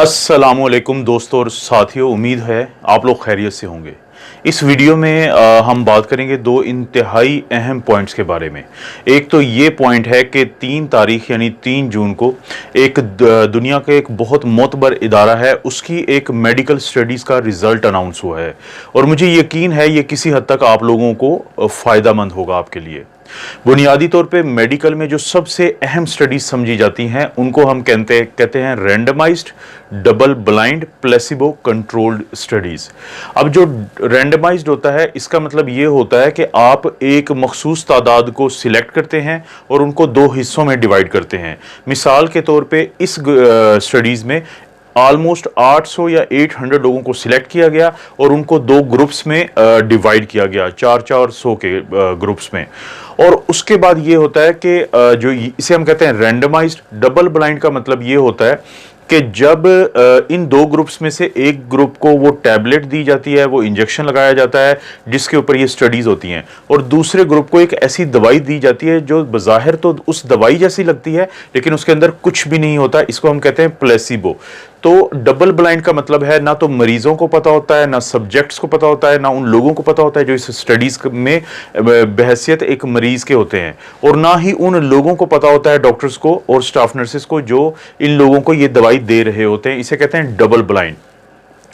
अस्सलामुअलैकुम दोस्तों और साथियों, उम्मीद है आप लोग खैरियत से होंगे। इस वीडियो में हम बात करेंगे दो इंतहाई अहम पॉइंट्स के बारे में। एक तो ये पॉइंट है कि 3 तारीख यानी 3 जून को एक दुनिया का एक बहुत मोतबर इदारा है, उसकी एक मेडिकल स्टडीज़ का रिज़ल्ट अनाउंस हुआ है और मुझे यकीन है ये किसी हद तक आप लोगों को फ़ायदेमंद होगा आपके लिए। बुनियादी तौर पे मेडिकल में जो सबसे अहम स्टडीज समझी जाती हैं उनको हम कहते हैं randomized double blind placebo controlled studies. अब जो रैंडमाइज्ड होता है इसका मतलब ये होता है कि आप एक मखसूस तादाद को सिलेक्ट करते हैं और उनको 2 हिस्सों में डिवाइड करते हैं। मिसाल के तौर पे इस स्टडीज में ऑलमोस्ट 800 या 800 लोगों को सिलेक्ट किया गया और उनको 2 ग्रुप्स में डिवाइड किया गया, 400 के ग्रुप्स में। और उसके बाद ये होता है कि जो इसे हम कहते हैं रैंडमाइज्ड डबल ब्लाइंड का मतलब ये होता है कि जब इन 2 ग्रुप्स में से एक ग्रुप को वो टैबलेट दी जाती है, वो इंजेक्शन लगाया जाता है जिसके ऊपर ये स्टडीज होती हैं, और दूसरे ग्रुप को एक ऐसी दवाई दी जाती है जो बज़ाहिर तो उस दवाई जैसी लगती है लेकिन उसके अंदर कुछ भी नहीं होता। इसको हम कहते हैं प्लेसिबो। तो डबल ब्लाइंड का मतलब है ना तो मरीजों को पता होता है, ना सब्जेक्ट्स को पता होता है, ना उन लोगों को पता होता है जो इस स्टडीज में बहैसियत एक मरीज के होते हैं, और ना ही उन लोगों को पता होता है, डॉक्टर्स को और स्टाफ नर्सेस को, जो इन लोगों को ये दवाई दे रहे होते हैं। इसे कहते हैं डबल ब्लाइंड।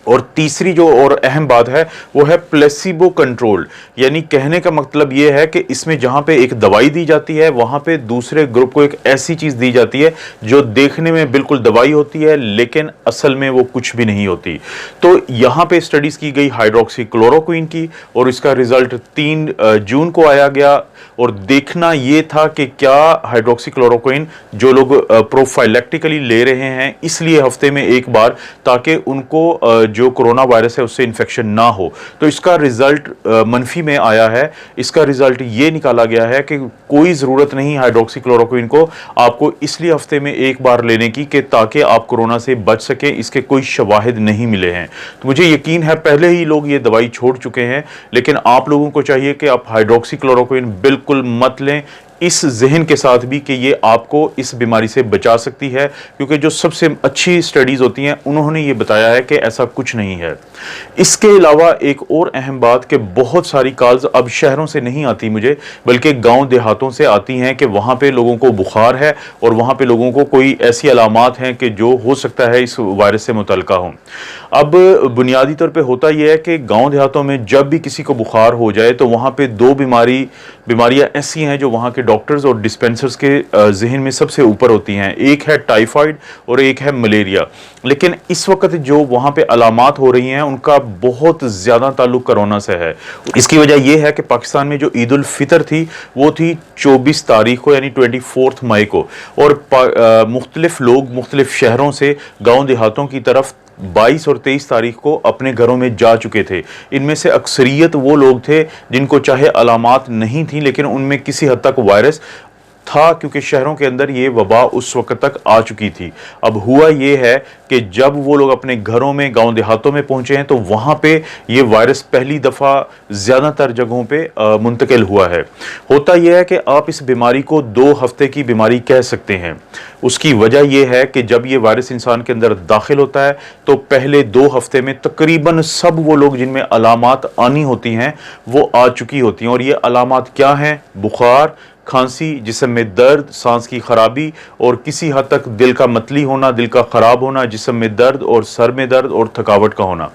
और तीसरी जो और अहम बात है वो है प्लेसिबो कंट्रोल्ड, यानी कहने का मतलब ये है कि इसमें जहां पे एक दवाई दी जाती है वहां पे दूसरे ग्रुप को एक ऐसी चीज दी जाती है जो देखने में बिल्कुल दवाई होती है लेकिन असल में वो कुछ भी नहीं होती। तो यहां पे स्टडीज की गई हाइड्रोक्सीक्लोरोक्विन की और इसका रिजल्ट 3 जून को आया गया, और देखना ये था कि क्या हाइड्रोक्सीक्लोरोक्विन जो लोग प्रोफाइलेक्टिकली ले रहे हैं इसलिए हफ्ते में एक बार, ताकि उनको जो कोरोना वायरस है उससे इन्फेक्शन ना हो, तो इसका रिजल्ट मनफी में आया है। इसका रिजल्ट ये निकाला गया है कि कोई ज़रूरत नहीं हाइड्रोक्सीक्लोरोक्विन को आपको इसलिए हफ्ते में एक बार लेने की कि ताकि आप कोरोना से बच सकें, इसके कोई शवाहिद नहीं मिले हैं। तो मुझे यकीन है पहले ही लोग ये दवाई छोड़ चुके हैं, लेकिन आप लोगों को चाहिए कि आप हाइड्रोक्सीक्लोरोक्विन बिल्कुल मत लें, इस जहन के साथ भी कि ये आपको इस बीमारी से बचा सकती है, क्योंकि जो सबसे अच्छी स्टडीज होती हैं उन्होंने ये बताया है कि ऐसा कुछ नहीं है। इसके अलावा एक और अहम बात कि बहुत सारी कॉल्स अब शहरों से नहीं आती मुझे, बल्कि गांव देहातों से आती हैं कि वहां पे लोगों को बुखार है और वहां पे लोगों को कोई ऐसी अलामात हैं कि जो हो सकता है इस वायरस से मुतल्लिका हो। अब बुनियादी तौर पे होता यह है कि गांव देहातों में जब भी किसी को बुखार हो जाए तो वहां पे 2 बीमारियां ऐसी हैं जो वहां के डॉक्टर्स और डिस्पेंसर्स के जहन में सबसे ऊपर होती हैं। एक है टाइफाइड और एक है मलेरिया। लेकिन इस वक्त जो वहां पे अलामात हो रही हैं उनका बहुत ज्यादा ताल्लुक कोरोना से है। इसकी वजह यह है कि पाकिस्तान में जो ईद उल फितर थी वो थी 24 तारीख को, यानी 24 मई को, और मुख्तलिफ लोग मुख्तलिफ शहरों से गाँव देहातों की तरफ 22 और 23 तारीख को अपने घरों में जा चुके थे। इनमें से अक्सरियत वो लोग थे जिनको चाहे अलामात नहीं थी लेकिन उनमें किसी हद तक वायरस था, क्योंकि शहरों के अंदर ये वबा उस वक्त तक आ चुकी थी। अब हुआ ये है कि जब वो लोग अपने घरों में गांव देहातों में पहुंचे हैं तो वहां पे ये वायरस पहली दफ़ा ज़्यादातर जगहों पे मुंतकिल हुआ है। होता यह है कि आप इस बीमारी को 2 हफ्ते की बीमारी कह सकते हैं। उसकी वजह यह है कि जब ये वायरस इंसान के अंदर दाखिल होता है तो पहले 2 हफ्ते में तकरीबन सब वो लोग जिनमें अलामात आनी होती हैं वो आ चुकी होती हैं। और ये अलामात क्या हैं? बुखार, खांसी, जिस्म में दर्द, सांस की खराबी और किसी हद तक दिल का मतली होना, दिल का खराब होना, जिस्म में दर्द और सर में दर्द और थकावट का होना।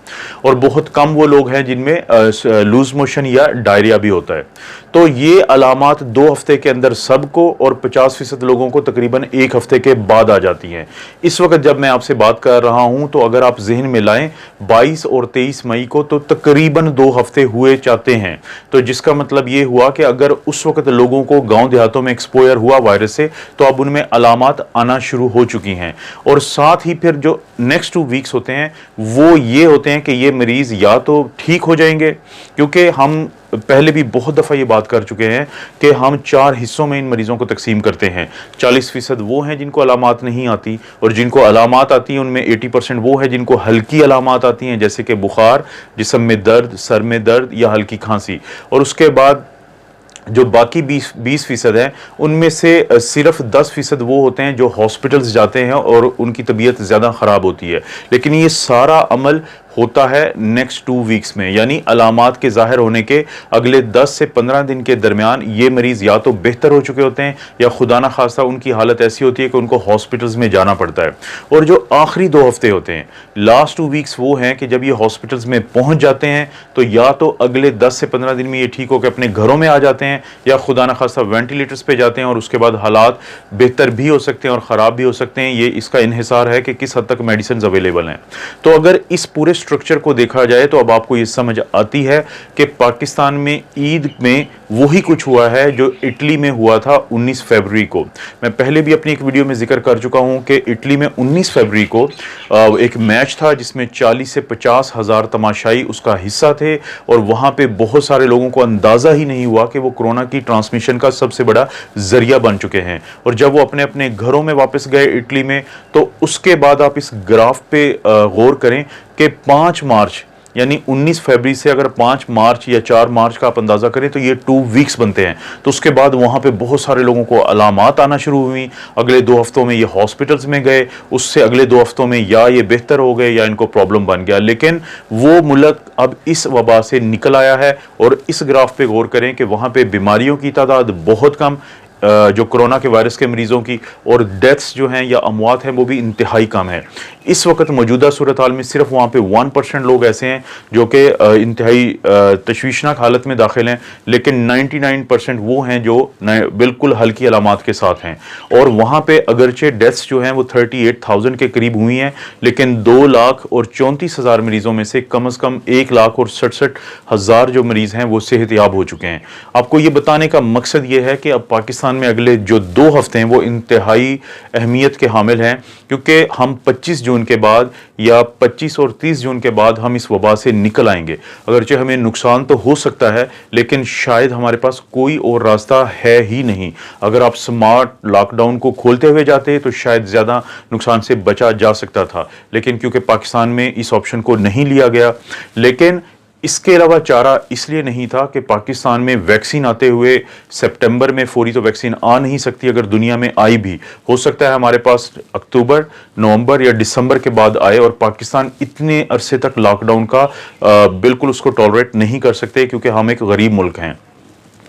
और बहुत कम वो लोग हैं जिनमें लूज मोशन या डायरिया भी होता है। तो ये अलामात 2 हफ्ते के अंदर सबको और 50% लोगों को तकरीबन 1 हफ्ते के बाद आ जाती हैं। इस वक्त जब मैं आपसे बात कर रहा हूं तो अगर आप जहन में लाएं 22 और 23 मई को तो तकरीबन 2 हफ्ते हुए चाहते हैं। तो जिसका मतलब ये हुआ कि अगर उस वक्त लोगों को गांव देहातों में एक्सपोजर हुआ वायरस से तो अब उनमें अलामात आना शुरू हो चुकी हैं। और साथ ही फिर जो नेक्स्ट 2 वीक्स होते हैं वो ये होते हैं कि ये मरीज या तो ठीक हो जाएंगे, क्योंकि हम पहले भी बहुत दफ़ा ये बात कर चुके हैं कि हम 4 हिस्सों में इन मरीजों को तकसीम करते हैं। 40% वो हैं जिनको अलामात नहीं आती, और जिनको अलामात आती हैं उनमें 80% वो है जिनको हल्की अलामात आती हैं, जैसे कि बुखार, जिस्म में दर्द, सर में दर्द या हल्की खांसी। और उसके बाद जो बाकी 20% हैं उनमें से सिर्फ 10% वो होते हैं जो हॉस्पिटल्स जाते हैं और उनकी तबीयत ज़्यादा ख़राब होती है। लेकिन ये सारा अमल होता है नेक्स्ट 2 वीक्स में, यानी अलामात के ज़ाहिर होने के अगले 10 से 15 दिन के दरमियान ये मरीज़ या तो बेहतर हो चुके होते हैं या खुदा ना खास्ता उनकी हालत ऐसी होती है कि उनको हॉस्पिटल्स में जाना पड़ता है। और जो आखिरी 2 हफ्ते होते हैं, लास्ट 2 वीक्स, वो हैं कि जब ये हॉस्पिटल्स में पहुंच जाते हैं तो या तो अगले 10 से 15 दिन में ये ठीक होकर अपने घरों में आ जाते हैं या खुदा ना खास्ता वेंटिलेटर्स पे जाते हैं और उसके बाद हालात बेहतर भी हो सकते हैं और ख़राब भी हो सकते हैं। ये इसका इन्हिसार है कि किस हद तक मेडिसिन अवेलेबल हैं। तो अगर इस पूरे स्ट्रक्चर को देखा जाए तो अब आपको ये समझ आती है कि पाकिस्तान में ईद में वही कुछ हुआ है जो इटली में हुआ था 19 फरवरी को। मैं पहले भी अपनी एक वीडियो में जिक्र कर चुका हूं कि इटली में 19 फरवरी को एक मैच था जिसमें 40 से 50 हज़ार तमाशाई उसका हिस्सा थे और वहां पे बहुत सारे लोगों को अंदाज़ा ही नहीं हुआ कि वो कोरोना की ट्रांसमिशन का सबसे बड़ा जरिया बन चुके हैं। और जब वो अपने अपने घरों में वापस गए इटली में, तो उसके बाद आप इस ग्राफ पे गौर करें कि 5 मार्च यानी 19 फरवरी से अगर 5 मार्च या 4 मार्च का आप अंदाज़ा करें तो ये 2 वीक्स बनते हैं। तो उसके बाद वहाँ पे बहुत सारे लोगों को अलामात आना शुरू हुई। अगले 2 हफ्तों में ये हॉस्पिटल्स में गए, उससे अगले 2 हफ्तों में या ये बेहतर हो गए या इनको प्रॉब्लम बन गया। लेकिन वो मुल्क अब इस वबा से निकल आया है और इस ग्राफ पे गौर करें कि वहाँ पे बीमारियों की तादाद बहुत कम, जो कोरोना के वायरस के मरीज़ों की, और डेथ्स जो हैं या अमवात हैं वो भी इंतहाई कम है। इस वक्त मौजूदा सूरत हाल में सिर्फ वहाँ पे 1% लोग ऐसे हैं जो कि इंतहाई तशवीशनाक हालत में दाखिल हैं, लेकिन 99% वो हैं जो बिल्कुल हल्की अलामात के साथ हैं। और वहाँ पे अगरचे डेथ्स जो हैं वो 38,000 के करीब हुई हैं, लेकिन 2,34,000 मरीज़ों में से कम 1,67,000 जो मरीज़ हैं वो सेहतयाब हो चुके हैं। आपको ये बताने का मकसद ये है कि अब पाकिस्तान में अगले जो 2 हफ्ते हैं वो इंतहाई अहमियत के हामिल हैं, क्योंकि हम 25 जून के बाद या 25 और 30 जून के बाद हम इस वबा से निकल आएंगे। अगरचे हमें नुकसान तो हो सकता है, लेकिन शायद हमारे पास कोई और रास्ता है ही नहीं। अगर आप स्मार्ट लॉकडाउन को खोलते हुए जाते तो शायद ज़्यादा नुकसान से बचा जा सकता था, लेकिन क्योंकि पाकिस्तान में इस ऑप्शन को नहीं लिया गया। लेकिन इसके अलावा चारा इसलिए नहीं था कि पाकिस्तान में वैक्सीन आते हुए सितंबर में फौरी तो वैक्सीन आ नहीं सकती। अगर दुनिया में आई भी, हो सकता है हमारे पास अक्टूबर, नवंबर या दिसंबर के बाद आए, और पाकिस्तान इतने अरसे तक लॉकडाउन का बिल्कुल उसको टॉलरेट नहीं कर सकते, क्योंकि हम एक गरीब मुल्क हैं।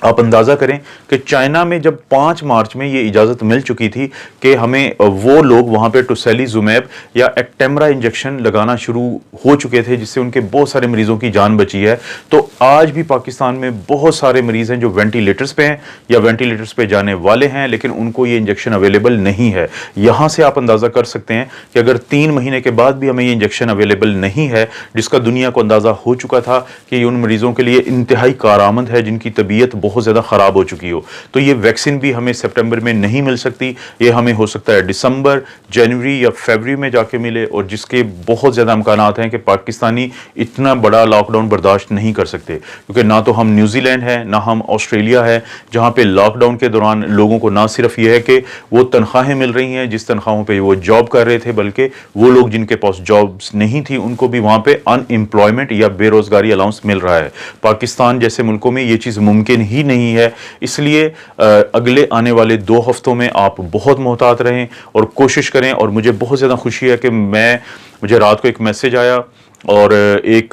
आप अंदाज़ा करें कि चाइना में जब 5 मार्च में ये इजाज़त मिल चुकी थी कि हमें वो लोग वहाँ पे टोसिलिजुमैब या एक्टेमरा इंजेक्शन लगाना शुरू हो चुके थे, जिससे उनके बहुत सारे मरीज़ों की जान बची है। तो आज भी पाकिस्तान में बहुत सारे मरीज़ हैं जो वेंटिलेटर्स पे हैं या वेंटिलेटर्स पे जाने वाले हैं, लेकिन उनको ये इंजेक्शन अवेलेबल नहीं है। यहाँ से आप अंदाज़ा कर सकते हैं कि अगर 3 महीने के बाद भी हमें ये इंजेक्शन अवेलेबल नहीं है, जिसका दुनिया को अंदाज़ा हो चुका था कि ये उन मरीज़ों के लिए इंतहाई कारआमद है जिनकी तबीयत बहुत ज़्यादा ख़राब हो चुकी हो, तो ये वैक्सीन भी हमें सितंबर में नहीं मिल सकती। ये हमें हो सकता है दिसंबर, जनवरी या फरवरी में जाके मिले, और जिसके बहुत ज़्यादा इम्कानात हैं कि पाकिस्तानी इतना बड़ा लॉकडाउन बर्दाश्त नहीं कर सकते, क्योंकि ना तो हम न्यूजीलैंड है ना हम ऑस्ट्रेलिया है, जहाँ पे लॉकडाउन के दौरान लोगों को ना सिर्फ ये है कि वो तनख्वाहें मिल रही हैं जिस तनख्वाहों पर वो जॉब कर रहे थे, बल्कि वो लोग जिनके पास जॉब्स नहीं थी उनको भी वहाँ पे अनएम्प्लॉयमेंट या बेरोज़गारी अलाउंस मिल रहा है। पाकिस्तान जैसे मुल्कों में ये चीज़ मुमकिन ही नहीं है। इसलिए अगले आने वाले 2 हफ्तों में आप बहुत मोहतात रहें और कोशिश करें। और मुझे बहुत ज़्यादा खुशी है कि मुझे रात को एक मैसेज आया और एक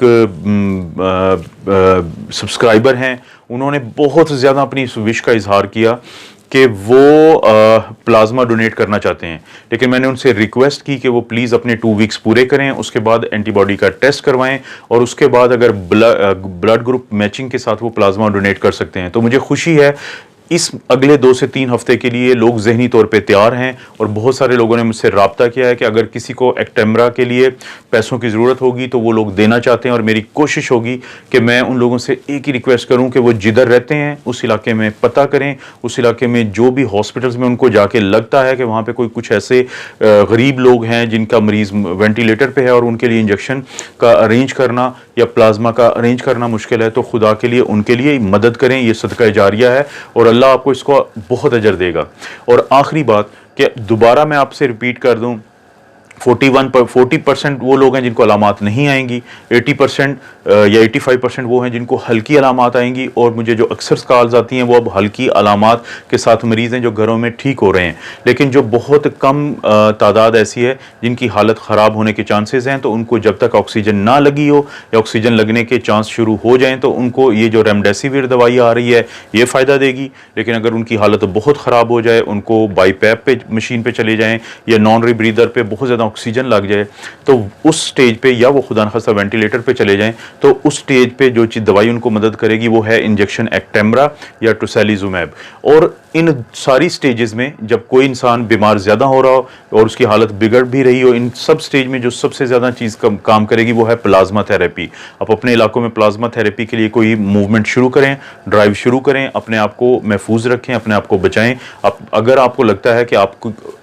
सब्सक्राइबर हैं, उन्होंने बहुत ज़्यादा अपनी इस विश का इजहार किया कि वो प्लाज्मा डोनेट करना चाहते हैं, लेकिन मैंने उनसे रिक्वेस्ट की कि वो प्लीज़ अपने 2 वीक्स पूरे करें, उसके बाद एंटीबॉडी का टेस्ट करवाएं और उसके बाद अगर ब्लड ग्रुप मैचिंग के साथ वो प्लाज्मा डोनेट कर सकते हैं। तो मुझे खुशी है इस अगले 2 से 3 हफ्ते के लिए लोग जहनी तौर पे तैयार हैं, और बहुत सारे लोगों ने मुझसे रब्ता किया है कि अगर किसी को एक्टेमरा के लिए पैसों की ज़रूरत होगी तो वो लोग देना चाहते हैं। और मेरी कोशिश होगी कि मैं उन लोगों से एक ही रिक्वेस्ट करूं कि वो जिधर रहते हैं उस इलाके में पता करें, उस इलाके में जो भी हॉस्पिटल्स में उनको जाके लगता है कि वहाँ पर कोई कुछ ऐसे गरीब लोग हैं जिनका मरीज़ वेंटिलेटर पर है और उनके लिए इंजेक्शन का अरेंज करना या प्लाज्मा का अरेंज करना मुश्किल है, तो खुदा के लिए उनके लिए मदद करें। ये सदका जारिया है और अल्लाह आपको इसको बहुत अजर देगा। और आखिरी बात कि दोबारा मैं आपसे रिपीट कर दूं 40% वो लोग हैं जिनको अलामात नहीं आएंगी, 80% या 85% वो हैं जिनको हल्की अलामात आएंगी, और मुझे जो अक्सर कॉल्स आती हैं वो अब हल्की अलामात के साथ मरीज़ हैं जो घरों में ठीक हो रहे हैं। लेकिन जो बहुत कम तादाद ऐसी है जिनकी हालत ख़राब होने के चांसेस हैं, तो उनको जब तक ऑक्सीजन ना लगी हो या ऑक्सीजन लगने के चांस शुरू हो जाएं तो उनको ये जो रेमडेसिविर दवाई आ रही है ये फ़ायदा देगी। लेकिन अगर उनकी हालत बहुत ख़राब हो जाए, उनको बाईपैप पे मशीन पे चले जाएं या नॉन रीब्रीदर पे बहुत ज़्यादा ऑक्सीजन लग जाए, तो उस स्टेज पे, या वो खुदा न खास्ता वेंटिलेटर पे चले जाएं, तो उस स्टेज पे जो चीज़ दवाई उनको मदद करेगी वो है इंजेक्शन एक्टेम्ब्रा या टोसिलिजुमैब। और इन सारी स्टेजेस में जब कोई इंसान बीमार ज़्यादा हो रहा हो और उसकी हालत बिगड़ भी रही हो, इन सब स्टेज में जो सबसे ज़्यादा चीज़ काम करेगी वो है प्लाज्मा थेरेपी। आप अपने इलाकों में प्लाज्मा थेरेपी के लिए कोई मूवमेंट शुरू करें, ड्राइव शुरू करें, अपने आप को महफूज रखें, अपने आप को बचाएं। अगर आपको लगता है कि आप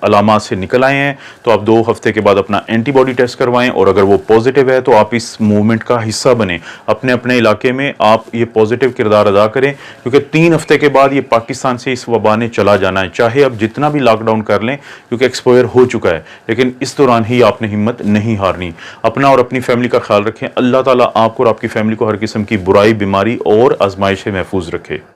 अलामात से निकल आए हैं तो आप 2 हफ्ते के बाद अपना एंटीबॉडी टेस्ट करवाएं, और अगर वो पॉजिटिव है तो आप इस मूवमेंट का हिस्सा बने। अपने अपने इलाके में आप ये पॉजिटिव किरदार अदा करें, क्योंकि 3 हफ्ते के बाद ये पाकिस्तान से इस वबा ने चला जाना है, चाहे अब जितना भी लॉकडाउन कर लें, क्योंकि एक्सपायर हो चुका है। लेकिन इस दौरान ही आपने हिम्मत नहीं हारनी। अपना और अपनी फैमिली का ख्याल रखें। अल्लाह ताला आपको और आपकी फैमिली को हर किस्म की बुराई, बीमारी और आजमाइश से महफूज रखे।